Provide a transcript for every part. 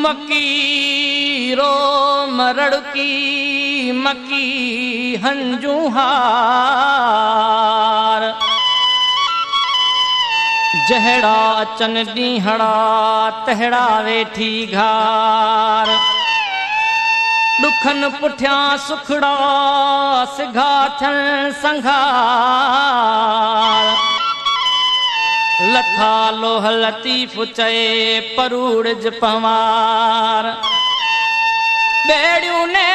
मकीरो मरड़ की मकी हंजूहार जहड़ा अचन ॾींहड़ा तहड़ा वेठी घार दुखन पुठियां सुखड़ा सिघा थियण संघार लथा लोह लतीफ़ चए परूड़ज पवार बेड़ियूं ने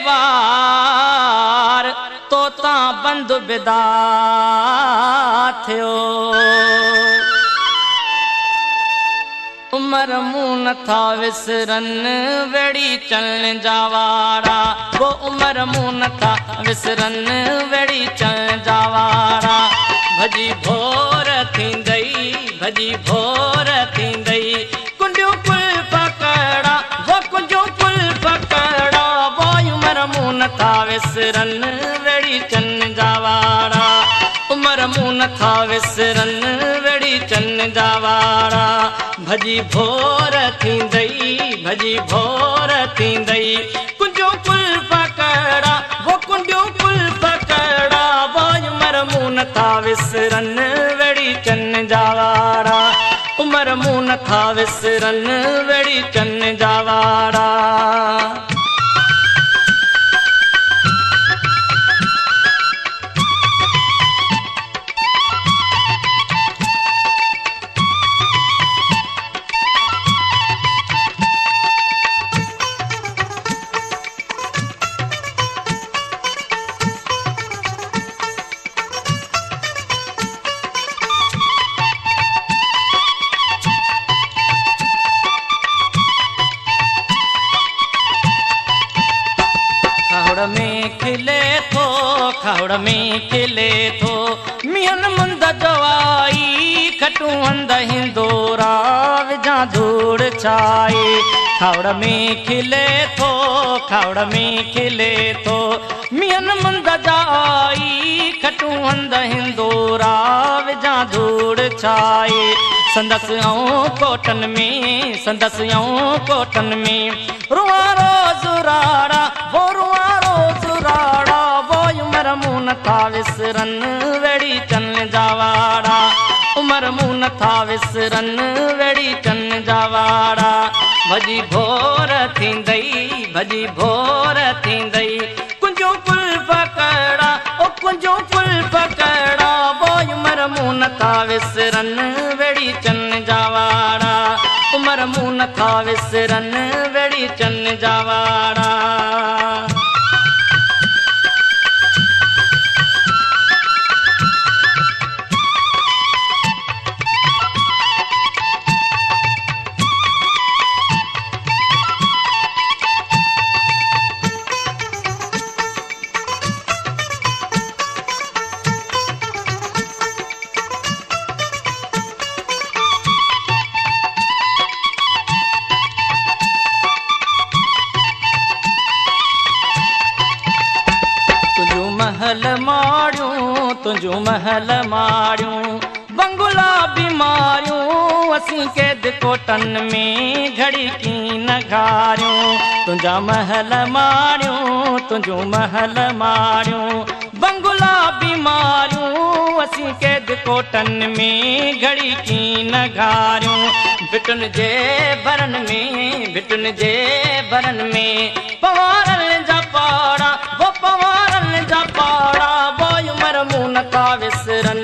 वार तोता बंद बिदा थियो उमर मुंह नथा विसरन वेड़ी चलण जा वारा वो उमर मुंह नथा विसरन वेड़ी चलण जा वारा भजी भोर थींदई भजी भोर थींदई कुंडियूं कुल पकड़ा वो कुंडियूं कुल पकड़ा वो उमर मुंह नथा विसरन वेड़ी चलण जा वारा उमर मुंह नथा विसरन वेड़ी चलण जा वारा भजी भोर थींदई भजी भोर थींदई कुंडियूं कुल पकड़ा वो कुंडियूं कुल पकड़ा वो उमर मुंह नथा विसरन वेड़ी चलण जा वारा उमर मुंह नथा विसरन वेड़ी चलण जा वारा खावड़ में खिले थो मियन मुंद जवाई खटू अंद हिंदोरा विजा धूड़ छाए खावड़ में खिले थो खावड़ में खिले थो मियन मुंद जवाई खटू अंद हिंदोरा विजा धूड़ छाए संदस कोटन में संदस कोटन में रुआ रोज राड़ा वो रुआ रोज राड़ा वो उमर मुंह नथा विसरन वेड़ी चलण जा वारा उमर मुंह नथा विसरन वेड़ी चलण जा वारा भजी भोर थींदई भजी भोर थींदई कुंजो कुल पकड़ा ओ कुंजो कुल पकड़ा वो उमर मुंह नथा विसरन वेड़ी चलण जा वारा उमर मुंह नथा विसरन वेड़ी चलण जा वारा तुझू महल मारियूं बंगुला बीमारियूं असीं कैद कोटन में घड़ी की नगारियूं तुझा महल मारियूं तुझू महल मारियूं बंगुला बीमारियूं असीं कैद कोटन में घड़ी की नगारियूं बिटुन जे भरन में बिटुन जे भरन में पवारन जा पाड़ा वो पवारन जा पाड़ा वो उमर मुंह नथा विसरन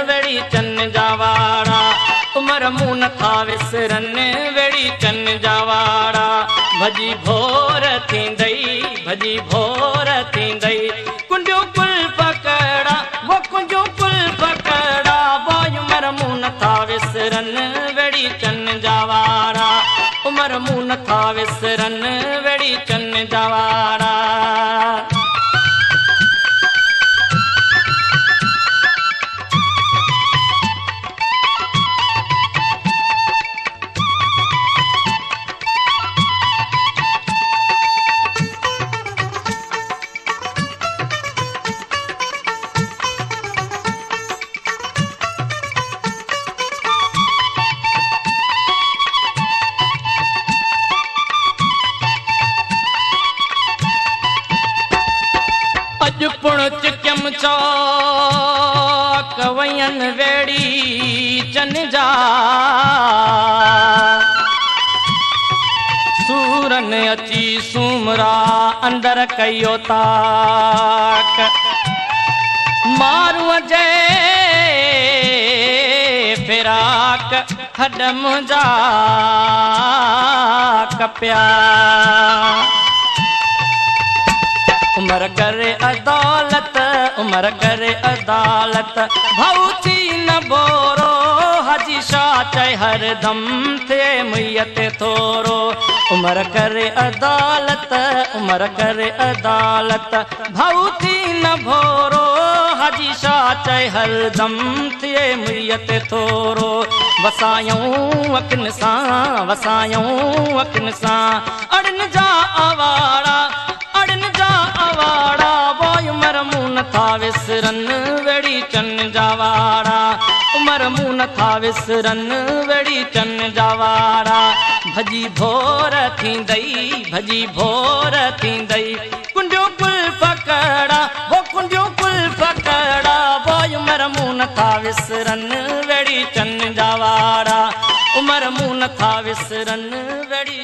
वेड़ी चलण जा वारा उमर मुंह नथा विसरन वेड़ी चलण जा वारा भजी भोर थींदई भजी भोर थींदई कुंडियूं कुल पकड़ा वो कुंडियूं कुल पकड़ा वो उमर मुंह नथा विसरन वेड़ी चलण जा वारा उमर मुंह नथा विसरन वेड़ी चलण जा वारा कयन वेड़ी चन जा सूरन अची सूमरा अंदर कयो ताक मारूं जे फिराक हडम जा कप्या उमर करे अदालत उमर करे अदालत भौती न बोरो हजी शाह चए हर दम थे मुयत थोरो उमर करे अदालत उमर करे अदालत भौती न भोरो हजी शाह चए हर दम थे मुयत थोरो वसायूं अखिन सां अड़न जा आवाड़ा बोय उमर मुंह नथा विसरन वेड़ी चन जावाड़ा उमर मुंह नथा विसरन वेड़ी चन जावाड़ा भजी भोर थींदई कुंडियो कुल पकड़ा वो कुंडियो कुल पकड़ा बोय उमर मुंह नथा विसरन वेड़ी चन जावाड़ा उमर मुंह नथा विसरन वेड़ी